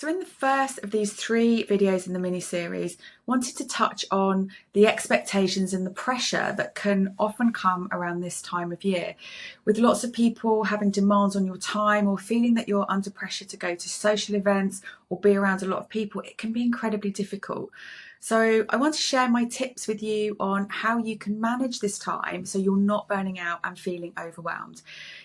So in the first of these 3 videos in the mini-series, wanted to touch on the expectations and the pressure that can often come around this time of year, with lots of people having demands on your time or feeling that you're under pressure to go to social events or be around a lot of people. It can be incredibly difficult. So I want to share my tips with you on how you can manage this time so you're not burning out and feeling overwhelmed.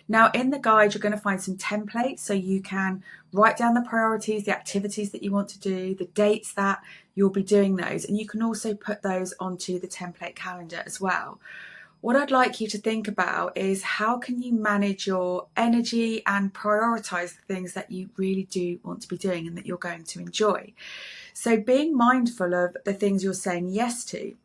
Now, in the guide, you're going to find some templates so you can write down the priorities, the activities that you want to do, the dates that you'll be doing those, and you can also put those onto the template calendar as well. What I'd like you to think about is how can you manage your energy and prioritize the things that you really do want to be doing and that you're going to enjoy. So being mindful of the things you're saying yes to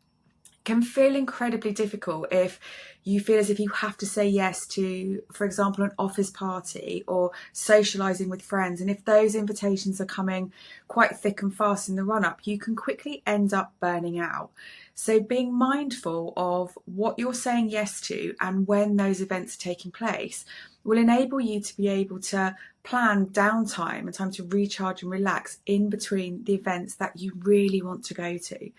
can feel incredibly difficult if you feel as if you have to say yes to, for example, an office party or socialising with friends. And if those invitations are coming quite thick and fast in the run-up, you can quickly end up burning out. So being mindful of what you're saying yes to and when those events are taking place will enable you to be able to plan downtime and time to recharge and relax in between the events that you really want to go to.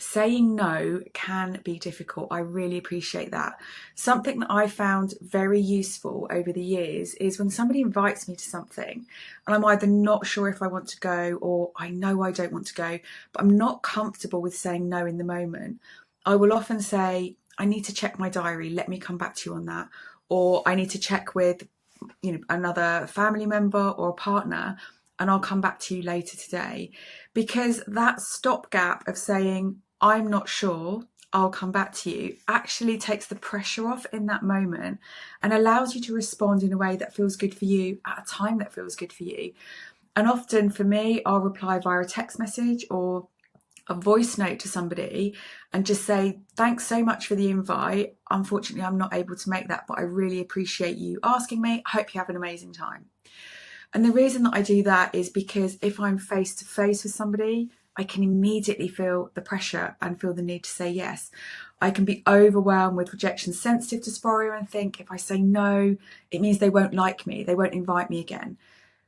Saying no can be difficult. I really appreciate that. Something that I found very useful over the years is when somebody invites me to something and I'm either not sure if I want to go or I know I don't want to go, but I'm not comfortable with saying no in the moment. I will often say, I need to check my diary. Let me come back to you on that. Or I need to check with, another family member or a partner, and I'll come back to you later today. Because that stopgap of saying, I'm not sure, I'll come back to you, actually takes the pressure off in that moment and allows you to respond in a way that feels good for you at a time that feels good for you. And often for me, I'll reply via a text message or a voice note to somebody and just say, thanks so much for the invite. Unfortunately, I'm not able to make that, but I really appreciate you asking me. I hope you have an amazing time. And the reason that I do that is because if I'm face to face with somebody, I can immediately feel the pressure and feel the need to say yes. I can be overwhelmed with rejection, sensitive to dysphoria, and think if I say no, it means they won't like me, they won't invite me again.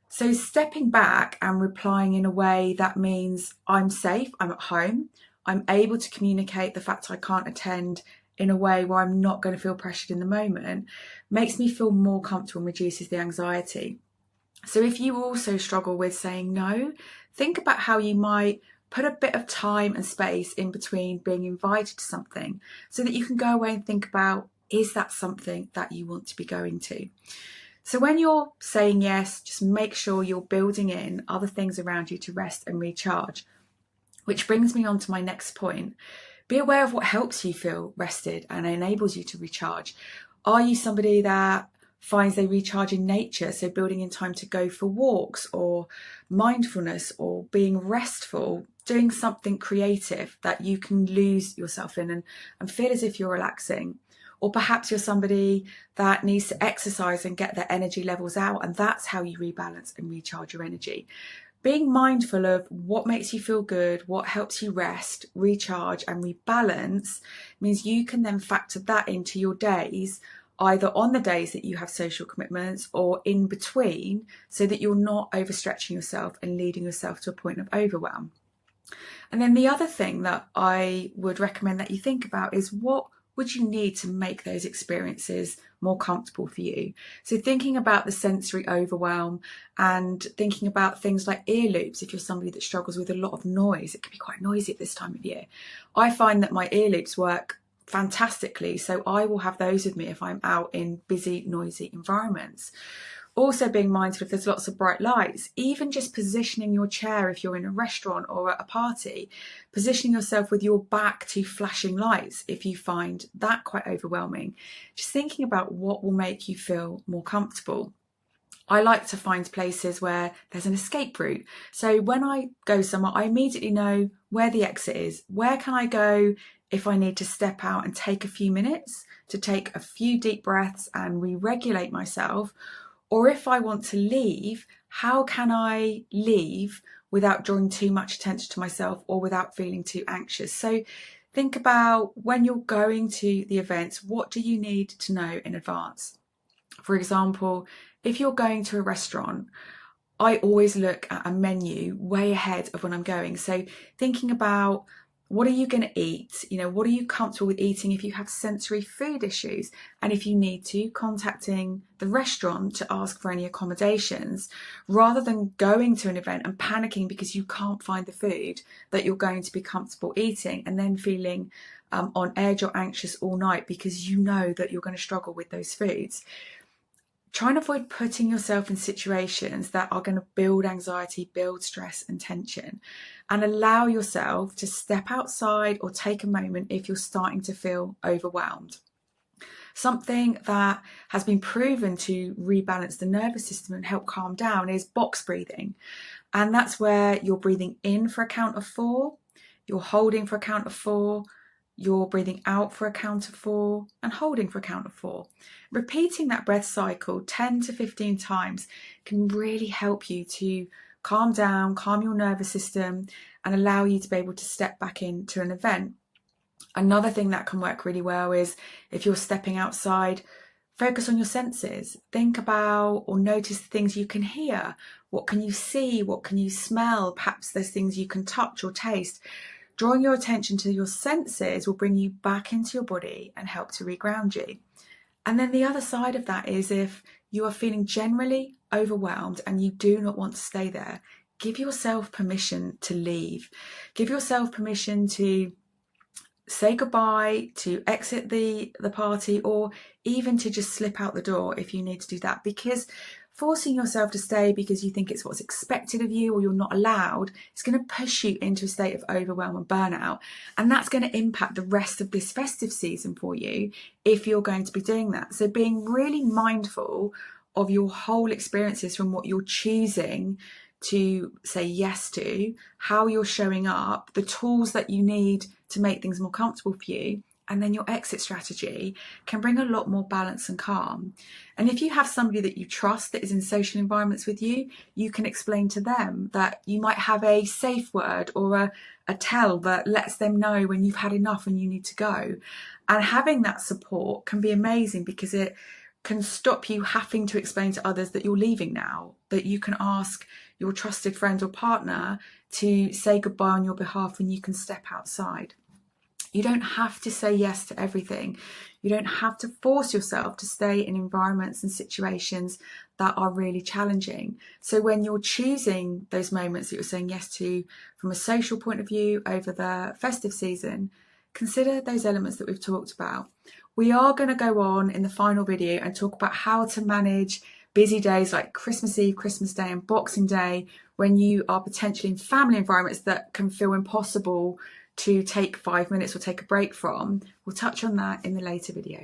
So stepping back and replying in a way that means I'm safe, I'm at home, I'm able to communicate the fact I can't attend in a way where I'm not going to feel pressured in the moment, makes me feel more comfortable and reduces the anxiety. So if you also struggle with saying no, think about how you might put a bit of time and space in between being invited to something so that you can go away and think about, is that something that you want to be going to? So when you're saying yes, just make sure you're building in other things around you to rest and recharge. Which brings me on to my next point. Be aware of what helps you feel rested and enables you to recharge. Are you somebody that finds they recharge in nature, so building in time to go for walks or mindfulness or being restful, doing something creative that you can lose yourself in and feel as if you're relaxing? Or perhaps you're somebody that needs to exercise and get their energy levels out, and that's how you rebalance and recharge your energy. Being mindful of what makes you feel good, what helps you rest, recharge and rebalance means you can then factor that into your days, either on the days that you have social commitments or in between, so that you're not overstretching yourself and leading yourself to a point of overwhelm. And then the other thing that I would recommend that you think about is, what would you need to make those experiences more comfortable for you? So thinking about the sensory overwhelm and thinking about things like ear loops. If you're somebody that struggles with a lot of noise, it can be quite noisy at this time of year. I find that my ear loops work fantastically, so I will have those with me if I'm out in busy, noisy environments. Also being mindful if there's lots of bright lights, even just positioning your chair if you're in a restaurant or at a party, positioning yourself with your back to flashing lights if you find that quite overwhelming. Just thinking about what will make you feel more comfortable. I like to find places where there's an escape route. So when I go somewhere, I immediately know where the exit is. Where can I go if I need to step out and take a few minutes to take a few deep breaths and re-regulate myself? Or if I want to leave, how can I leave without drawing too much attention to myself or without feeling too anxious? So think about when you're going to the events, what do you need to know in advance? For example, if you're going to a restaurant, I always look at a menu way ahead of when I'm going. So thinking about, what are you going to eat? You know, what are you comfortable with eating if you have sensory food issues? And if you need to, contacting the restaurant to ask for any accommodations, rather than going to an event and panicking because you can't find the food that you're going to be comfortable eating, and then feeling on edge or anxious all night because you know that you're going to struggle with those foods. Try and avoid putting yourself in situations that are going to build anxiety, build stress and tension, and allow yourself to step outside or take a moment if you're starting to feel overwhelmed. Something that has been proven to rebalance the nervous system and help calm down is box breathing. And that's where you're breathing in for a count of 4, you're holding for a count of 4, you're breathing out for a count of 4 and holding for a count of 4. Repeating that breath cycle 10 to 15 times can really help you to calm down, calm your nervous system, and allow you to be able to step back into an event. Another thing that can work really well is, if you're stepping outside, focus on your senses. Think about or notice the things you can hear. What can you see? What can you smell? Perhaps there's things you can touch or taste. Drawing your attention to your senses will bring you back into your body and help to reground you. And then the other side of that is, if you are feeling generally overwhelmed and you do not want to stay there, give yourself permission to leave. Give yourself permission to say goodbye, to exit the party, or even to just slip out the door if you need to do that. Because forcing yourself to stay because you think it's what's expected of you or you're not allowed, is going to push you into a state of overwhelm and burnout. And that's going to impact the rest of this festive season for you if you're going to be doing that. So being really mindful of your whole experiences, from what you're choosing to say yes to, how you're showing up, the tools that you need to make things more comfortable for you, and then your exit strategy, can bring a lot more balance and calm. And if you have somebody that you trust that is in social environments with you, you can explain to them that you might have a safe word or a tell that lets them know when you've had enough and you need to go. And having that support can be amazing, because it can stop you having to explain to others that you're leaving now, that you can ask your trusted friend or partner to say goodbye on your behalf when you can step outside. You don't have to say yes to everything. You don't have to force yourself to stay in environments and situations that are really challenging. So when you're choosing those moments that you're saying yes to from a social point of view over the festive season, consider those elements that we've talked about. We are going to go on in the final video and talk about how to manage busy days like Christmas Eve, Christmas Day and Boxing Day, when you are potentially in family environments that can feel impossible to take 5 minutes or take a break from. We'll touch on that in the later video.